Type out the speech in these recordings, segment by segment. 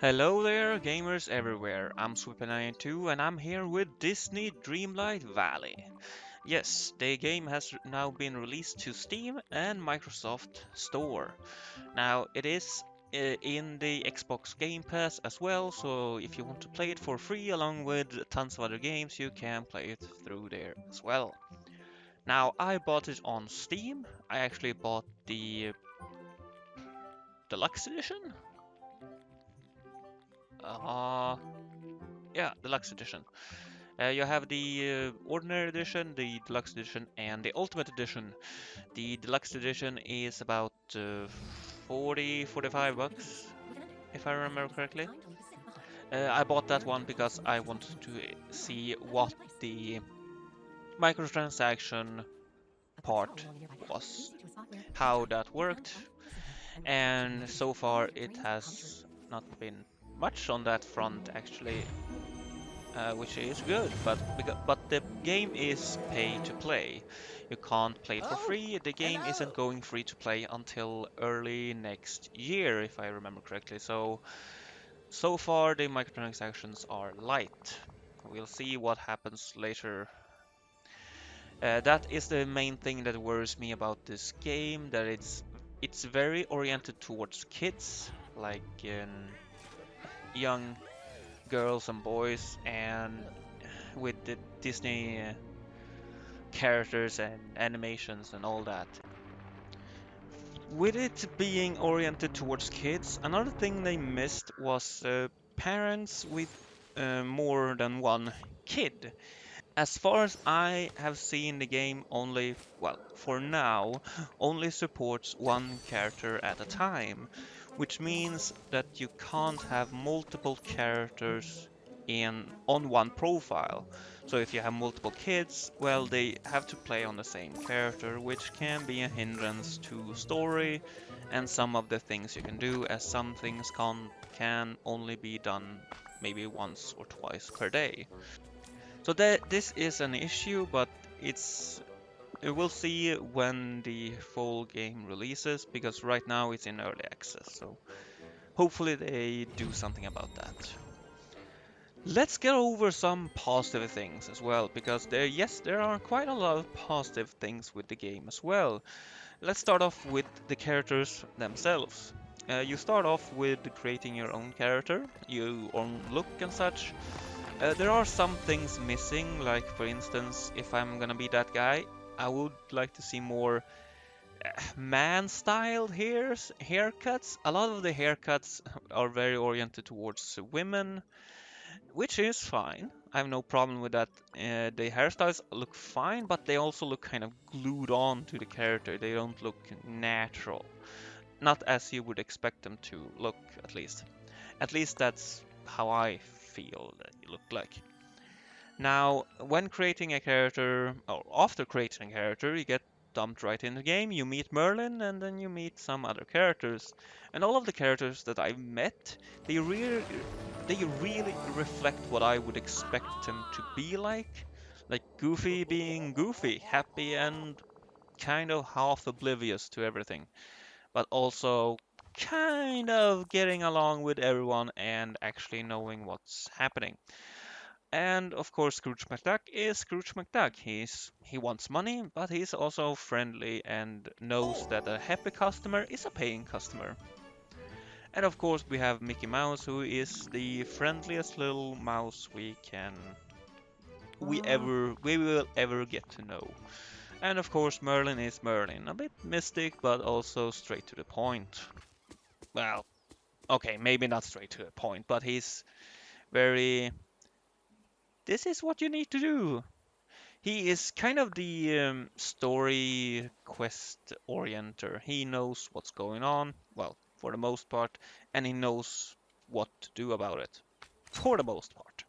Hello there, gamers everywhere. I'm Sweeper92 and I'm here with Disney Dreamlight Valley. Yes, the game has now been released to Steam and Microsoft Store. Now, it is in the Xbox Game Pass as well, so if you want to play it for free along with tons of other games, you can play it through there as well. Now, I bought it on Steam. I actually bought the deluxe edition. Uh, yeah, deluxe edition. You have the ordinary edition, the deluxe edition, and the ultimate edition. The deluxe edition is about 45 bucks, if I remember correctly. I bought that one because I wanted to see what the microtransaction part was, how that worked, and so far it has not been much on that front actually. Which is good, but the game is pay to play. You can't play it for free. The game isn't going free to play until early next year, if I remember correctly. So far the microtransactions are light. We'll see what happens later. That is the main thing that worries me about this game. That it's very oriented towards kids, like young girls and boys, and with the Disney characters and animations and all that. With it being oriented towards kids, another thing they missed was parents with more than one kid. As far as I have seen, the game only, well, for now, only supports one character at a time, which means that you can't have multiple characters in on one profile. So if you have multiple kids, well, they have to play on the same character, which can be a hindrance to story and some of the things you can do, as some things can only be done maybe once or twice per day. So that this is an issue, but it's we'll see when the full game releases, because right now it's in early access. So hopefully they do something about that. Let's get over some positive things as well, because yes, there are quite a lot of positive things with the game as well. Let's start off with the characters themselves. You start off with creating your own character, your own look and such. There are some things missing, like for instance, if I'm gonna be that guy, I would like to see more man-styled haircuts. A lot of the haircuts are very oriented towards women, which is fine. I have no problem with that. The hairstyles look fine, but they also look kind of glued on to the character. They don't look natural. Not as you would expect them to look, at least. At least that's how I feel that you look like. Now, when creating a character, or after creating a character, you get dumped right in the game. You meet Merlin, and then you meet some other characters. And all of the characters that I've met, they really reflect what I would expect them to be like. Like Goofy being Goofy, happy and kind of half oblivious to everything, but also kind of getting along with everyone and actually knowing what's happening. And of course, Scrooge McDuck is Scrooge McDuck. He wants money, but he's also friendly and knows that a happy customer is a paying customer. And of course, we have Mickey Mouse, who is the friendliest little mouse we will ever get to know. And of course, Merlin is Merlin, a bit mystic, but also straight to the point. Well, okay, maybe not straight to the point, but he's very. This is what you need to do. He is kind of the story quest orienter. He knows what's going on, well, for the most part, and he knows what to do about it, for the most part.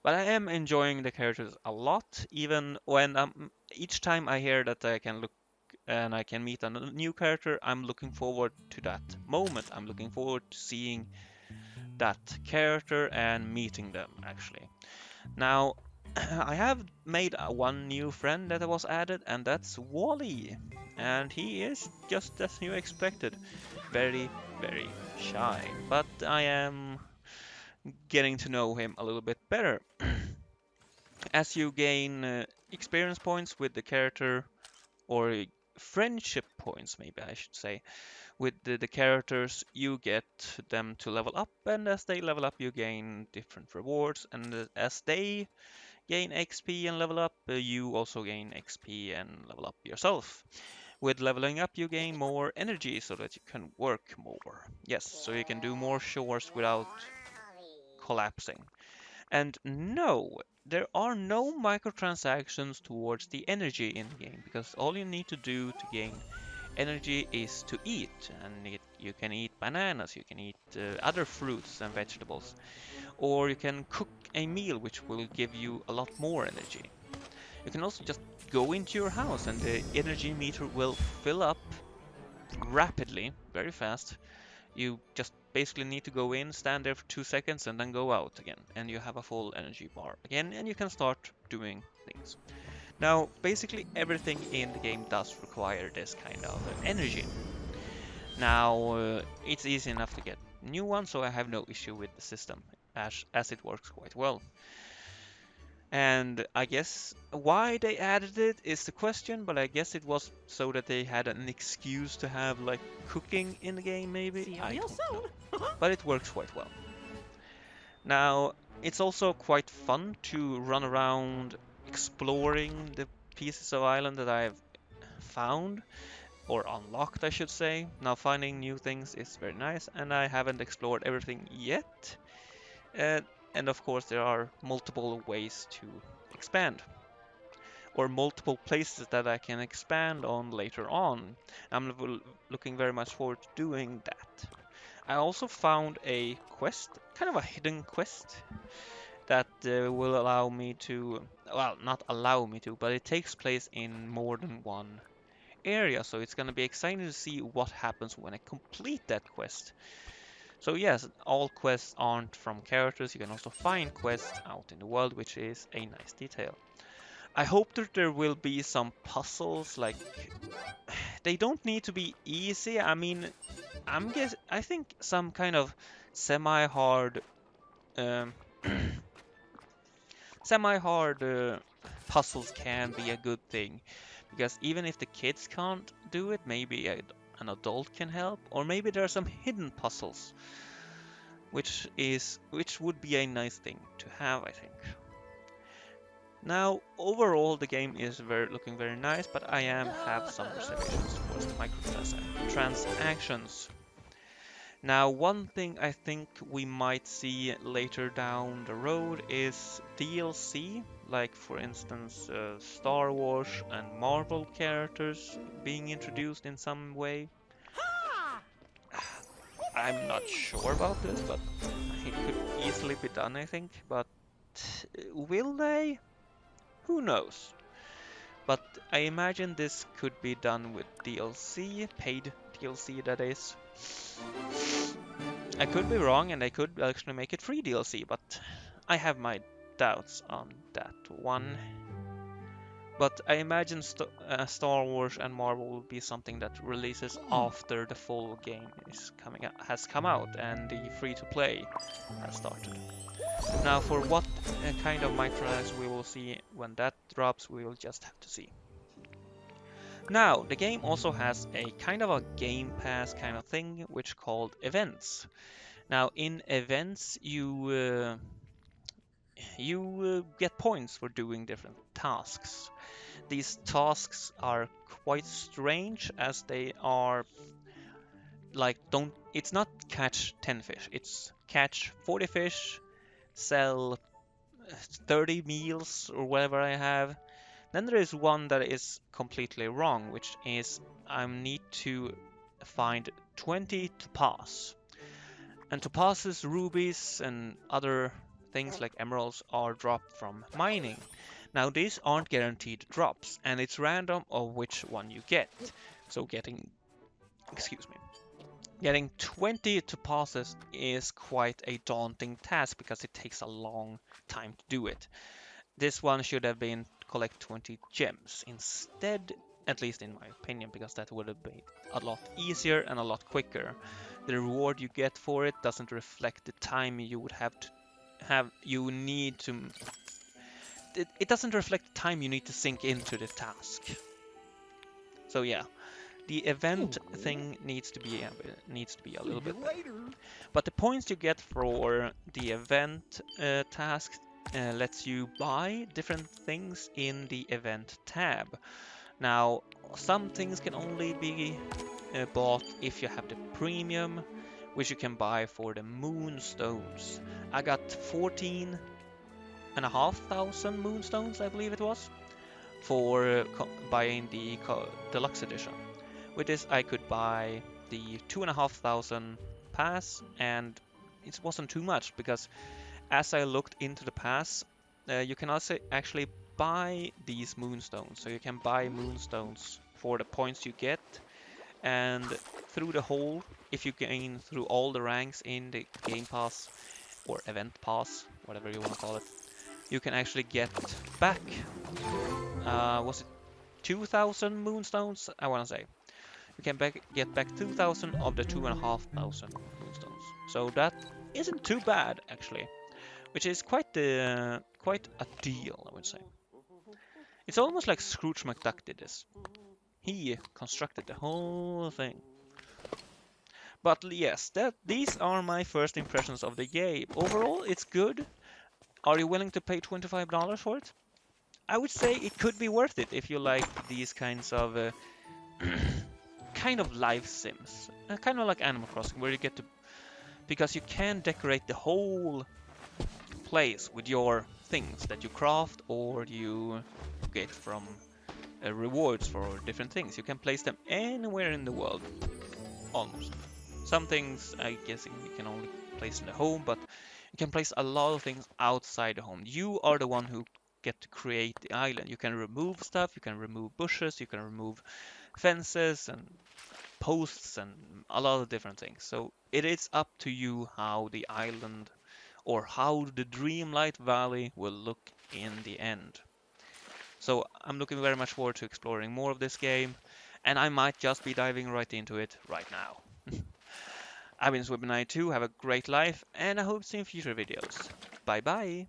But I am enjoying the characters a lot, even when each time I hear that I can look and I can meet a new character, I'm looking forward to that moment. I'm looking forward to seeing that character and meeting them, actually. Now, I have made one new friend that was added, and that's Wally. And he is just as you expected. Very, very shy, but I am getting to know him a little bit better. As you gain experience points with the character, or friendship points, maybe I should say, with the characters, you get them to level up, and as they level up, you gain different rewards, and as they gain XP and level up, you also gain XP and level up yourself. With leveling up, you gain more energy so that you can work more. Yes, so you can do more chores without collapsing. And no, there are no microtransactions towards the energy in the game, because all you need to do to gain energy is to eat. And you can eat bananas, you can eat other fruits and vegetables, or you can cook a meal which will give you a lot more energy. You can also just go into your house and the energy meter will fill up rapidly, very fast. You just basically need to go in, stand there for 2 seconds, and then go out again, and you have a full energy bar again, and you can start doing things. Now, basically everything in the game does require this kind of energy. Now, it's easy enough to get new ones, so I have no issue with the system, as it works quite well. And I guess why they added it is the question, but I guess it was so that they had an excuse to have like cooking in the game, maybe? I don't know. But it works quite well. Now, it's also quite fun to run around exploring the pieces of island that I've found, or unlocked, I should say. Now, finding new things is very nice, and I haven't explored everything yet. Uh, and of course, there are multiple ways to expand, or multiple places that I can expand on later on. I'm looking very much forward to doing that. I also found a quest, kind of a hidden quest, that will allow me to, well, not allow me to, but it takes place in more than one area, so it's going to be exciting to see what happens when I complete that quest. So yes, all quests aren't from characters, you can also find quests out in the world, which is a nice detail. I hope that there will be some puzzles, like, they don't need to be easy. I mean, I think some kind of semi-hard um, semi-hard puzzles can be a good thing, because even if the kids can't do it, maybe an adult can help, or maybe there are some hidden puzzles, which would be a nice thing to have, I think. Now, overall, the game is looking very nice, but I have some reservations towards the microtransactions. Now, one thing I think we might see later down the road is DLC, like for instance Star Wars and Marvel characters being introduced in some way. I'm not sure about this, but it could easily be done, I think. But will they? Who knows? But I imagine this could be done with DLC, paid DLC that is. I could be wrong, and they could actually make it free DLC, but I have my doubts on that one. But I imagine Star Wars and Marvel will be something that releases after the full game has come out and the free-to-play has started. Now, for what kind of microtransactions we will see when that drops, we will just have to see. Now, the game also has a kind of a Game Pass kind of thing, which called events. Now, in events, you get points for doing different tasks. These tasks are quite strange, as they are like it's not catch 10 fish, it's catch 40 fish, sell 30 meals or whatever I have. Then there is one that is completely wrong, which is I need to find 20 topaz. And topazes, rubies, and other things like emeralds are dropped from mining. Now these aren't guaranteed drops, and it's random of which one you get. So getting 20 topazes is quite a daunting task because it takes a long time to do it. This one should have been collect 20 gems instead, at least in my opinion, because that would have been a lot easier and a lot quicker the reward you get for it doesn't reflect the time you would have to have you need to it doesn't reflect the time you need to sink into the task. So yeah, the event thing needs to be a little bit better. But the points you get for the event task lets you buy different things in the event tab. Now, some things can only be bought if you have the premium, which you can buy for the moonstones. I got 14,500 moonstones, I believe it was, for buying the deluxe edition. With this, I could buy the 2,500 pass, and it wasn't too much because as I looked into the pass, you can also actually buy these moonstones. So you can buy moonstones for the points you get, and through the whole, if you gain through all the ranks in the game pass or event pass, whatever you want to call it, you can actually get back, was it 2,000 moonstones? I want to say. You can get back 2,000 of the 2,500 moonstones. So that isn't too bad, actually. Which is quite a deal, I would say. It's almost like Scrooge McDuck did this. He constructed the whole thing. But yes, these are my first impressions of the game. Overall, it's good. Are you willing to pay $25 for it? I would say it could be worth it if you like these kinds of kind of life sims, kind of like Animal Crossing, where you get to because you can decorate the whole place with your things that you craft or you get from rewards for different things. You can place them anywhere in the world, almost. Some things, I guess, you can only place in the home, but you can place a lot of things outside the home. You are the one who get to create the island. You can remove stuff, you can remove bushes, you can remove fences and posts and a lot of different things. So it is up to you how the island or how the Dreamlight Valley will look in the end. So I'm looking very much forward to exploring more of this game, and I might just be diving right into it right now. I've been Swibbenite2, have a great life, and I hope to see you in future videos. Bye bye!